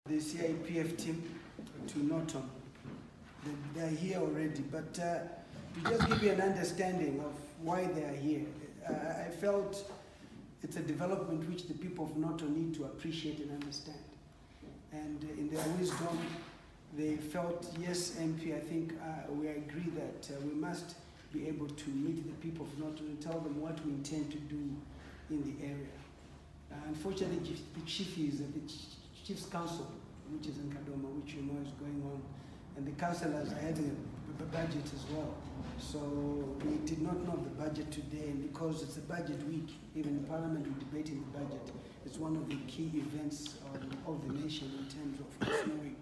The CIPF team to Norton. They're here already, but to just give you an understanding of why they are here, I felt it's a development which the people of Norton need to appreciate and understand. And in their wisdom, they felt, yes, MP, I think we agree that we must be able to meet the people of Norton and tell them what we intend to do in the area. Unfortunately, the chief is at the Chief's Council, which is in Kadoma, which you know is going on, and the councillors are having a budget as well. So we did not know the budget today, and because it's a budget week, even in Parliament we're debating the budget. It's one of the key events of the nation in terms of us knowing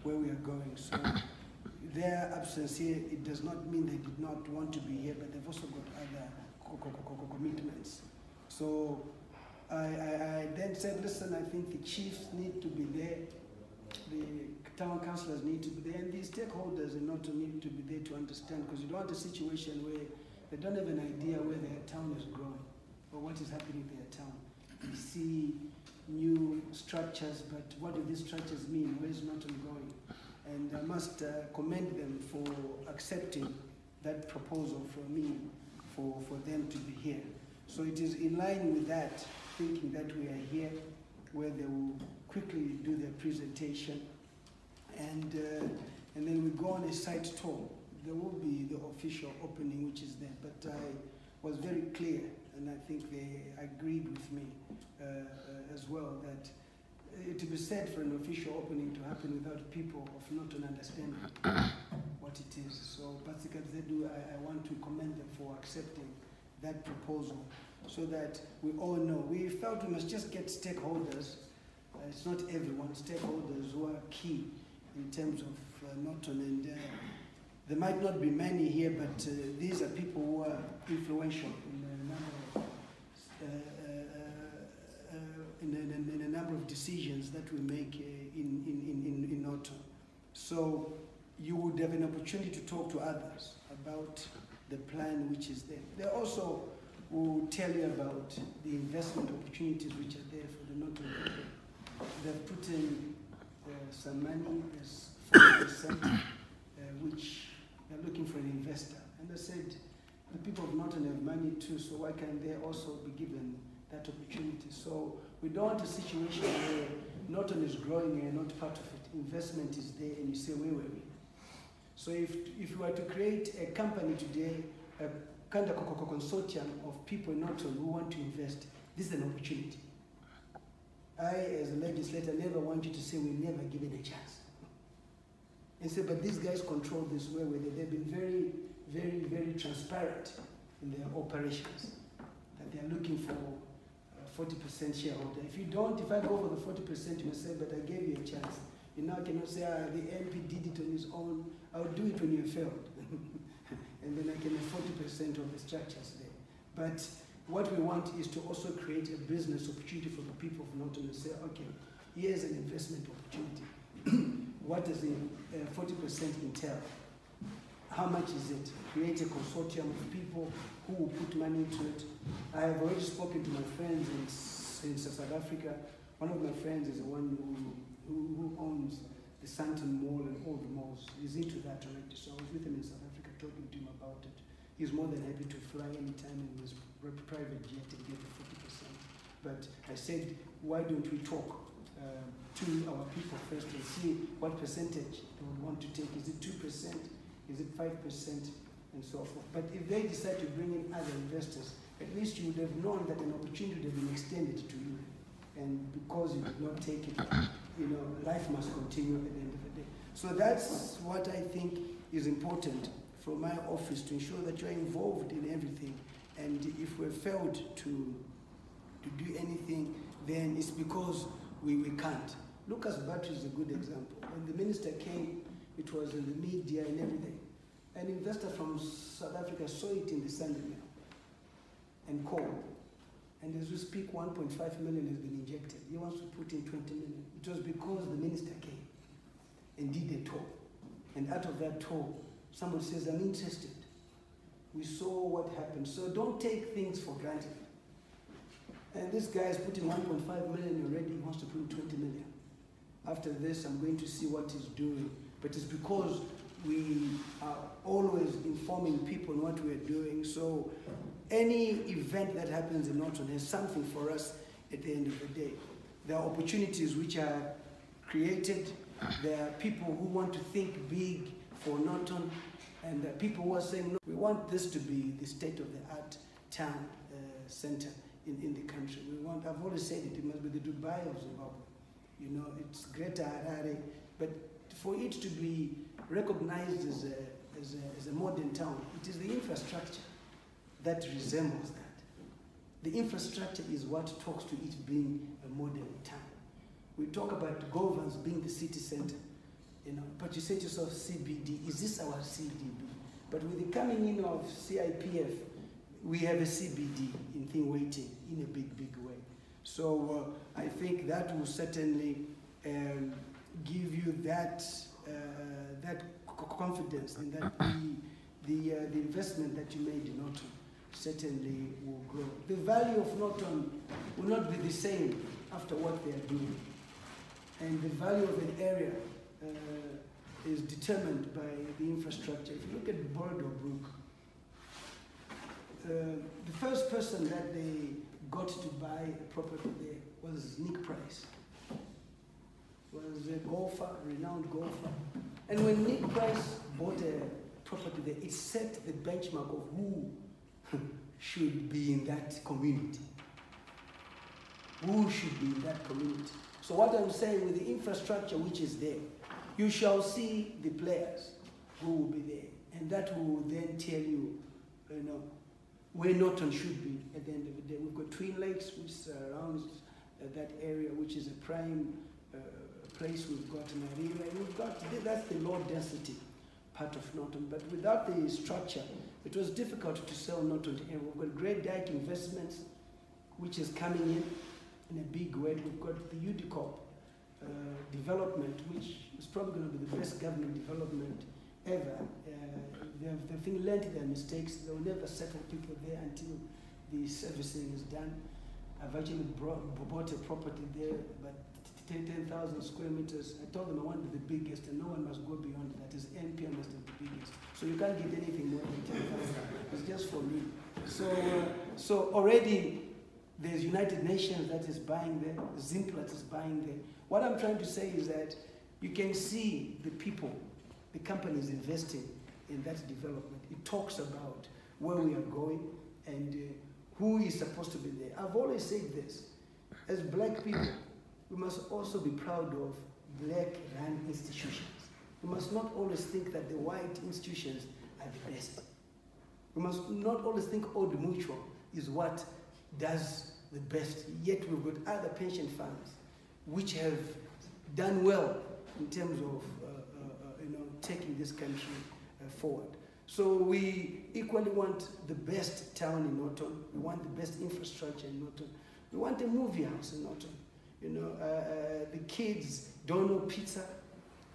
where we are going. So their absence here, it does not mean they did not want to be here, but they've also got other commitments. So I then said, listen, I think the chiefs need to be there, the town councillors need to be there, and the stakeholders are not to need to be there to understand, because you don't want a situation where they don't have an idea where their town is growing or what is happening in their town. You see new structures, but what do these structures mean? Where is Norton going? And I must commend them for accepting that proposal from me for them to be here. So it is in line with that, thinking that we are here, where they will quickly do their presentation, and then we go on a site tour. There will be the official opening, which is there, but I was very clear, and I think they agreed with me as well, that to be said for an official opening to happen without people of Norton understanding what it is. So I want to commend them for accepting that proposal, so that we all know. We felt we must just get stakeholders, it's not everyone, stakeholders who are key in terms of Norton, and there might not be many here, but these are people who are influential in a number of decisions that we make in Norton. So you would have an opportunity to talk to others about the plan which is there. They also will tell you about the investment opportunities which are there for the Norton people. They've put in some money, there's 40%, which they're looking for an investor. And I said, the people of Norton have money too, so why can't they also be given that opportunity? So we don't want a situation where Norton is growing and not part of it. Investment is there and you say, where were we? So if you were to create a company today, a kind of consortium of people in Norton who want to invest, this is an opportunity. I, as a legislator, never want you to say we're never given a chance. And say, but these guys control this way, where they've been very, very, very transparent in their operations, that they're looking for 40% shareholder. If I go for the 40%, you must say, but I gave you a chance. You now cannot say, the MP did it on his own. I'll do it when you failed. And then I can have 40% of the structures there. But what we want is to also create a business opportunity for the people of Norton and say, okay, here's an investment opportunity. What does the 40% entail? How much is it? Create a consortium of people who will put money into it. I have already spoken to my friends in South Africa. One of my friends is the one who owns the Santon Mall and all the malls. He's into that already. So I was with him in South Africa talking to him about it. He's more than happy to fly anytime in his private jet and get the 40%. But I said, why don't we talk to our people first and see what percentage they would want to take. Is it 2%? Is it 5%? And so forth. But if they decide to bring in other investors, at least you would have known that an opportunity would have been extended to you. And because you did not take it, life must continue at the end of the day. So that's what I think is important for my office, to ensure that you're involved in everything. And if we've failed to do anything, then it's because we can't. Lucas Battery is a good example. When the minister came, it was in the media and everything. An investor from South Africa saw it in the Sunday Mail and called. And as we speak, 1.5 million has been injected. He wants to put in 20 million. It was because the minister came and did a tour. And out of that tour, somebody says, I'm interested. We saw what happened. So don't take things for granted. And this guy is putting 1.5 million already, he wants to put in 20 million. I've after this I'm going to see what he's doing. But it's because we are always informing people on what we're doing. So any event that happens in Norton has something for us at the end of the day. There are opportunities which are created. There are people who want to think big for Norton, and there are people who are saying, no, we want this to be the state-of-the-art town center in the country. I've always said it must be the Dubai of Zimbabwe. You know, it's Greater Harare, but for it to be recognized as a modern town, it is the infrastructure that resembles that. The infrastructure is what talks to it being a modern town. We talk about Govans being the city center, you know, but you say to yourself, CBD, is this our CDB? But with the coming in of CIPF, we have a CBD in thing waiting in a big, big way. So I think that will certainly give you that confidence in that the investment that you made in Norton certainly will grow. The value of Norton will not be the same after what they are doing. And the value of an area is determined by the infrastructure. If you look at Bordeaux Brook, the first person that they got to buy a property there was Nick Price. Was a golfer, renowned golfer. And when Nick Price bought a property there, it set the benchmark of who should be in that community. Who should be in that community. So what I'm saying, with the infrastructure which is there, you shall see the players who will be there. And that will then tell you, you know, where Norton should be at the end of the day. We've got Twin Lakes, which surrounds that area, which is a prime place. We've got Narira, and we've got, that's the low density part of Norton. But without the structure, it was difficult to sell Norton to everyone. We've got Great Dyke Investments, which is coming in a big way. We've got the UDCOP development, which is probably going to be the best government development ever. They've learned their mistakes. They will never settle people there until the servicing is done. I've actually bought a property there, but 10,000 square meters. I told them I wanted the biggest, and no one must go beyond that. It's NP must have the biggest. So you can't get anything more than 10,000. It's just for me. So already there's United Nations that is buying there. Zimplats is buying there. What I'm trying to say is that you can see the people, the companies investing in that development. It talks about where we are going and who is supposed to be there. I've always said this, as black people, we must also be proud of black-run institutions. We must not always think that the white institutions are the best. We must not always think Old Mutual is what does the best. Yet we've got other pension funds which have done well in terms of taking this country forward. So we equally want the best town in Norton. We want the best infrastructure in Norton. We want a movie house in Norton. You know, the kids don't know pizza.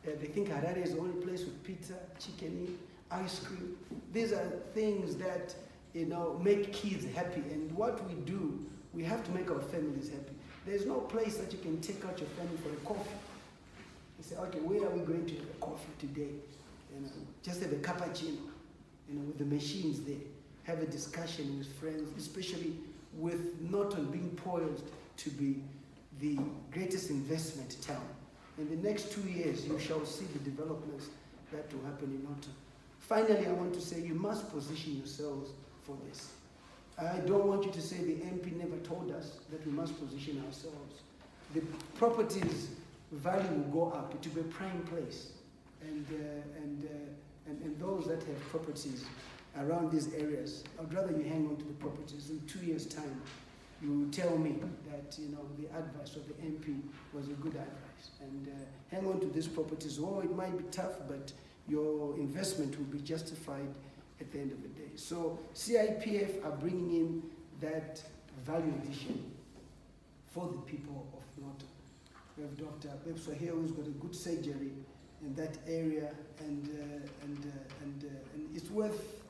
They think Harare is the only place with pizza, chicken, ice cream. These are things that, you know, make kids happy. And what we do, we have to make our families happy. There's no place that you can take out your family for a coffee. You say, okay, where are we going to have a coffee today? You know, just have a cappuccino, you know, with the machines there. Have a discussion with friends, especially with Norton being poised to be the greatest investment town. In the next 2 years, you shall see the developments that will happen in Norton. Finally, I want to say you must position yourselves for this. I don't want you to say the MP never told us that we must position ourselves. The properties value will go up. It will be a prime place. And those that have properties around these areas, I'd rather you hang on to the properties. In 2 years' time, you will tell me that, you know, the advice of the MP was a good advice. And hang on to these properties. Oh, it might be tough, but your investment will be justified at the end of the day. So CIPF are bringing in that value addition for the people of Norton. We have Dr. Mliswa here, who's got a good surgery in that area, and it's worth,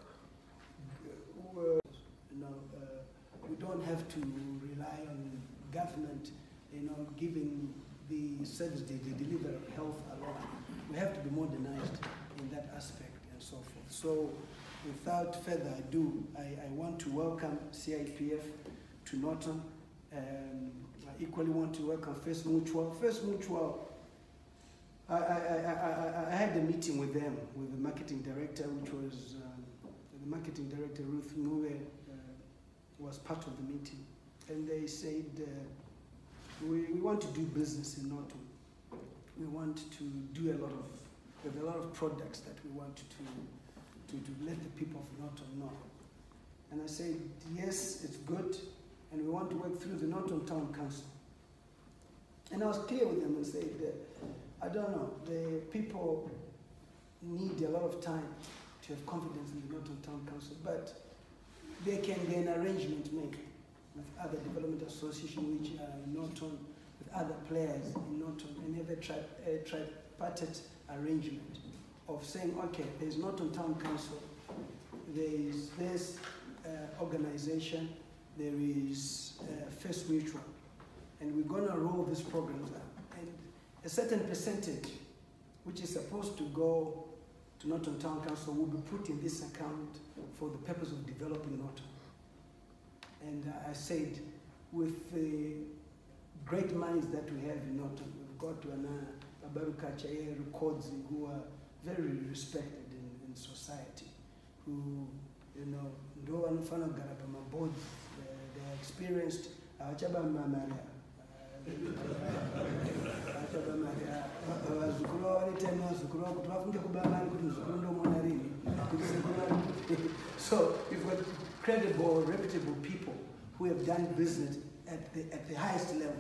we don't have to rely on government, you know, giving the service they deliver of health alone. We have to be modernized in that aspect and so forth. So without further ado, I want to welcome CIPF to Norton. I equally want to welcome First Mutual. First Mutual, I had a meeting with them, with the marketing director, which was the marketing director, Ruth Mwe, was part of the meeting. And they said, we want to do business in Norton. We want to do we have a lot of products that we want to let the people of Norton know. And I said, yes, it's good, and we want to work through the Norton Town Council. And I was clear with them and said, I don't know, the people need a lot of time to have confidence in the Norton Town Council, but they can be an arrangement made with other development associations which are in Norton, with other players in Norton, and have a tripartite arrangement of saying, okay, there's Norton Town Council, there is this organization, there is First Mutual, and we're going to roll these programs out. And a certain percentage, which is supposed to go to Norton Town Council, will be put in this account for the purpose of developing Norton. And I said, with the great minds that we have in Norton, we've got to Babaruka Chaye records who are very respected in society, who, you know, ndo wanafana garapa boards, they are experienced. So we've got credible, reputable people who have done business at the highest level,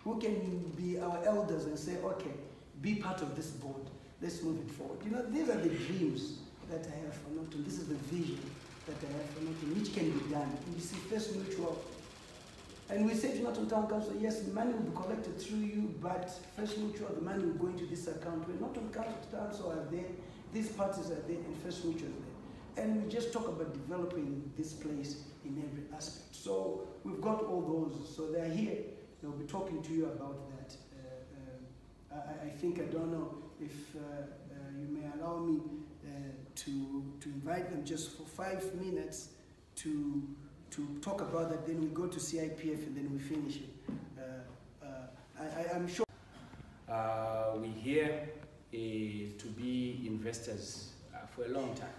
who can be our elders and say, okay, be part of this board, let's move it forward. You know, these are the dreams that I have for Norton. This is the vision that I have for Norton, which can be done. And you see, First Mutual. And we say to Norton Town Council, yes, money will be collected through you, but First Mutual, the money will go into this account. When Norton Council are there, these parties are there, and First Mutual is there. And we just talk about developing this place in every aspect. So we've got all those. So they're here. They'll be talking to you about that. I think, I don't know if you may allow me to invite them just for 5 minutes to talk about that, then we go to CIPF and then we finish it. I'm sure. We're here to be investors for a long time,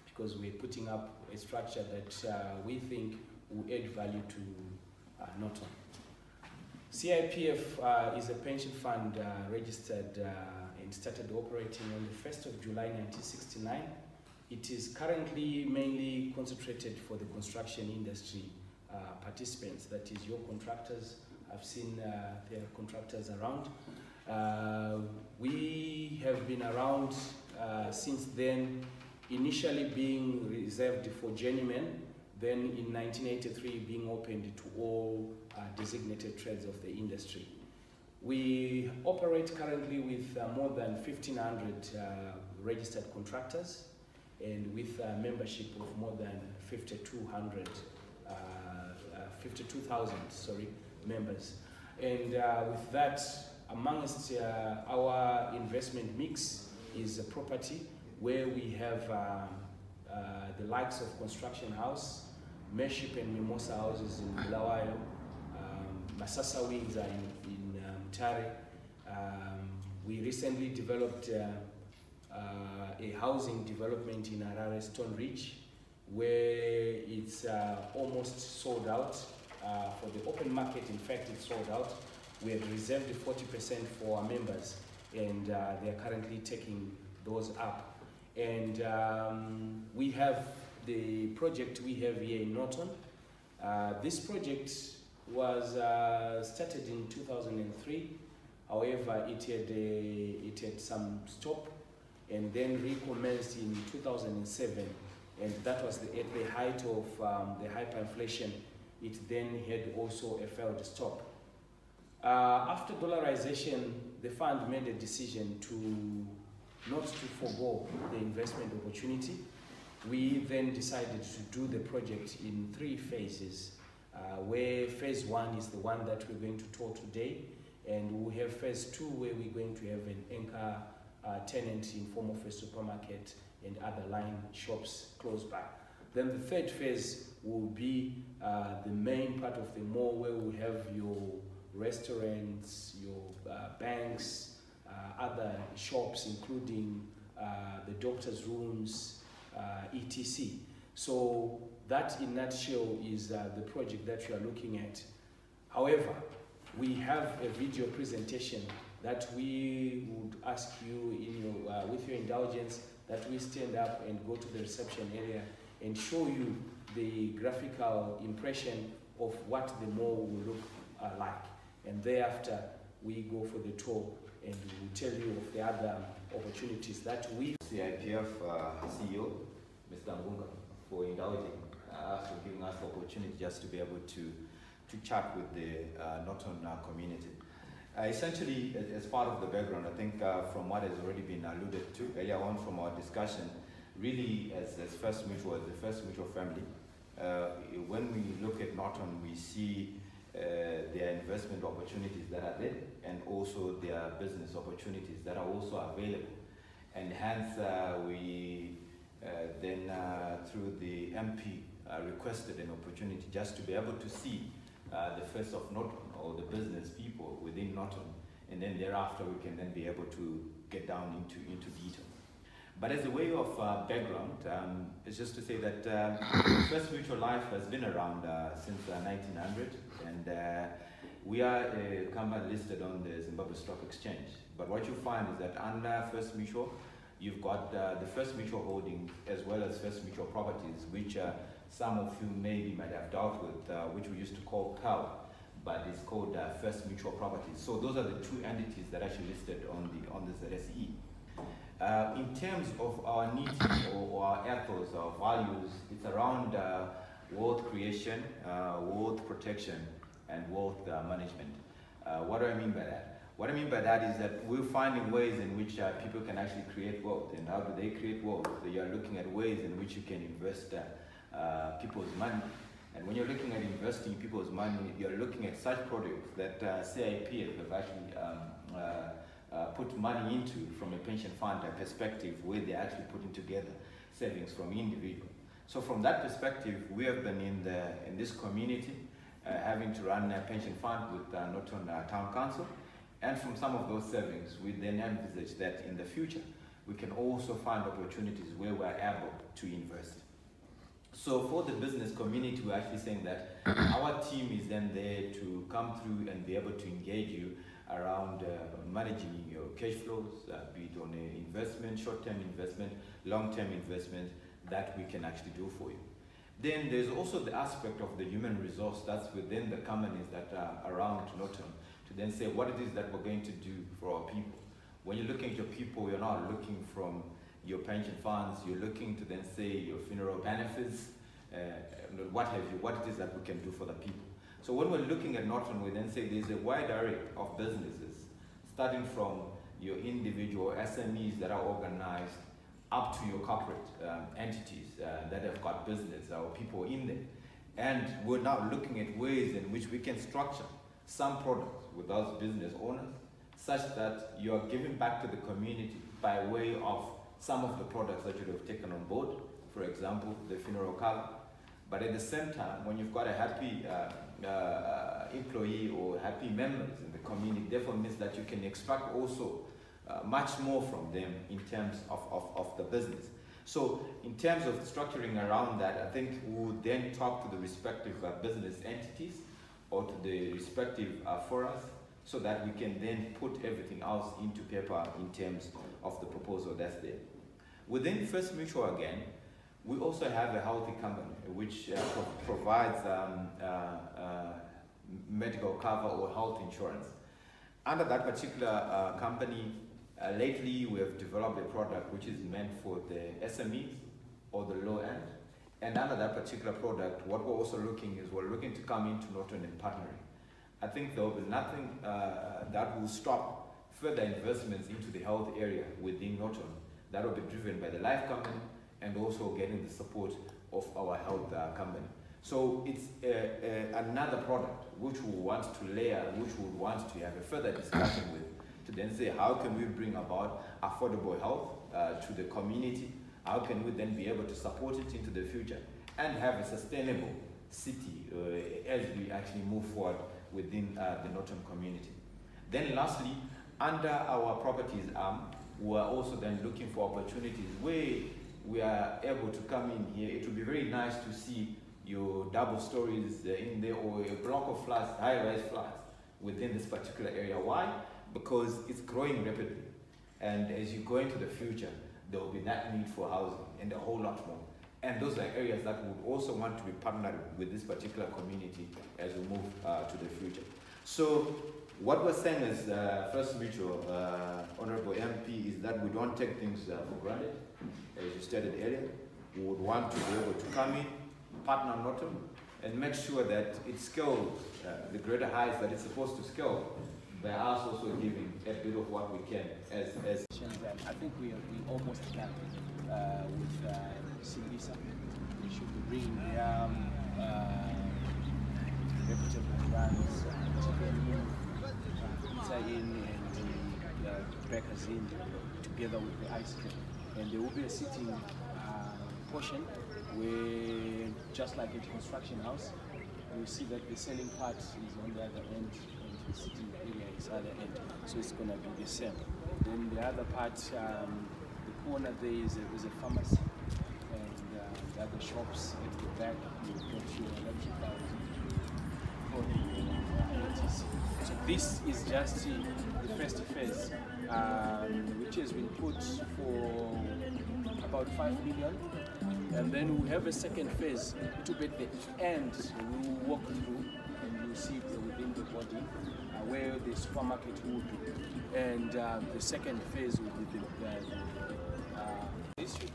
because we're putting up a structure that we think will add value to Norton. CIPF is a pension fund registered and started operating on the 1st of July 1969. It is currently mainly concentrated for the construction industry participants, that is your contractors. I've seen their contractors around. We have been around since then, initially being reserved for journeymen, then in 1983 being opened to all designated trades of the industry. We operate currently with more than 1,500 registered contractors, and with membership of more than 52,000 members. And with that, amongst our investment mix is a property where we have the likes of construction house, Mership and Mimosa houses in Bulawayo, Masasa Wings are in Mutare. We recently developed a housing development in Harare, Stone Ridge, where it's almost sold out. For the open market, in fact, it's sold out. We have reserved 40% for our members, and they are currently taking those up. And we have the project we have here in Norton. This project was started in 2003. However, it had some stop, and then recommenced in 2007, and that was at the height of the hyperinflation. It then had also a failed stop. After dollarization, the fund made a decision not to forego the investment opportunity. We then decided to do the project in 3 phases, where phase 1 is the one that we're going to tour today, And we'll have phase 2 where we're going to have an anchor tenant in form of a supermarket and other line shops close by. Then the third phase will be the main part of the mall where we have your restaurants, your banks, other shops, including the doctor's rooms, etc. So that in a nutshell is the project that we are looking at. However, we have a video presentation that we would ask you, with your indulgence, that we stand up and go to the reception area and show you the graphical impression of what the mall will look like. And thereafter, we go for the tour and we will tell you of the other opportunities that we... CIPF CEO, Mr. Ngunga, for indulging us, for giving us the opportunity just to be able to chat with the Norton community. Essentially, as part of the background, I think from what has already been alluded to earlier on from our discussion, really as First Mutual, as the First Mutual family, when we look at Norton, we see their investment opportunities that are there and also their business opportunities that are also available. And hence, we then through the MP requested an opportunity just to be able to see the face of Norton or the business people within Norton, and then thereafter we can then be able to get down into detail. But as a way of background, it's just to say that First Mutual Life has been around since 1900, and we are a company listed on the Zimbabwe Stock Exchange. But what you find is that under First Mutual, you've got the First Mutual Holdings as well as First Mutual Properties, which some of you maybe might have dealt with, which we used to call CAL, but it's called First Mutual Properties. So those are the two entities that are actually listed on the ZSE. In terms of our needs or our ethos, our values, it's around wealth creation, wealth protection, and wealth management. What do I mean by that? What I mean by that is that we're finding ways in which people can actually create wealth. And how do they create wealth? So you're looking at ways in which you can invest people's money. And when you're looking at investing people's money, you're looking at such products that CIPF have actually put money into from a pension fund perspective, where they're actually putting together savings from individuals. So from that perspective, we have been in this community having to run a pension fund with Norton Town Council. And from some of those savings, we then envisage that in the future, we can also find opportunities where we're able to invest. So for the business community, we're actually saying that our team is then there to come through and be able to engage you around managing your cash flows, be it on an investment, short-term investment, long-term investment, that we can actually do for you. Then there's also the aspect of the human resource that's within the companies that are around Norton, to then say what it is that we're going to do for our people. When you're looking at your people, you're not looking from your pension funds, you're looking to then say your funeral benefits, what have you, what it is that we can do for the people. So when we're looking at Norton, we then say there's a wide array of businesses, starting from your individual SMEs that are organized up to your corporate entities that have got business or people in them. And we're now looking at ways in which we can structure some products with those business owners, such that you are giving back to the community by way of some of the products that you have taken on board, for example, the funeral cover. But at the same time, when you've got a happy employee or happy members in the community, therefore means that you can extract also much more from them in terms of the business. So in terms of structuring around that, I think we would then talk to the respective business entities or to the respective forums, so that we can then put everything else into paper in terms of the proposal that's there. Within First Mutual again, we also have a healthy company which provides medical cover or health insurance. Under that particular company, lately we have developed a product which is meant for the SMEs or the low end. And under that particular product, what we're also looking is we're looking to come into Norton and partnering. I think there will be nothing that will stop further investments into the health area within Norton. That will be driven by the life company and also getting the support of our health company. So it's another product which we want to layer, which we want to have a further discussion with, to then say how can we bring about affordable health to the community, how can we then be able to support it into the future and have a sustainable city as we actually move forward within the Norton community. Then lastly, under our properties arm, we are also then looking for opportunities where we are able to come in here. It would be very nice to see your double stories in there, or a block of flats, high-rise flats within this particular area. Why? Because it's growing rapidly. And as you go into the future, there will be that need for housing and a whole lot more. And those are areas that we would also want to be partnered with this particular community as we move to the future. So what we're saying is, first mutual, Honorable MP, is that we don't take things for granted. As you stated earlier, we would want to be able to come in, partner Norton, and make sure that it scales the greater heights that it's supposed to scale, by us also giving a bit of what we can as I think we almost done with Simbisa. We should be bringing their reputable brands, pizza in and the breakers in, together with the ice cream. And there will be a sitting portion where, just like a construction house, you see that the selling part is on the other end and the sitting area is the other end. So it's going to be the same. Then the other part, the corner there is a pharmacy, and the other shops at the back, you've got your electrical notice. So this is just the first phase, which has been put for about 5 million. And then we have a second phase, it will be at the end. We will walk through and you'll see within the body where the supermarket will be. And the second phase will be this should be.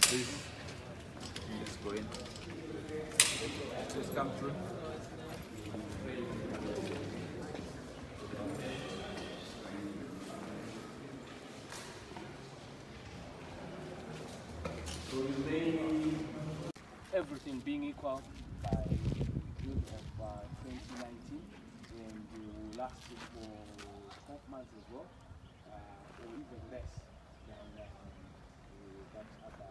Please go in. Please come through. Everything being equal by June of 2019, and it will last for 12 months as well, or even less than that other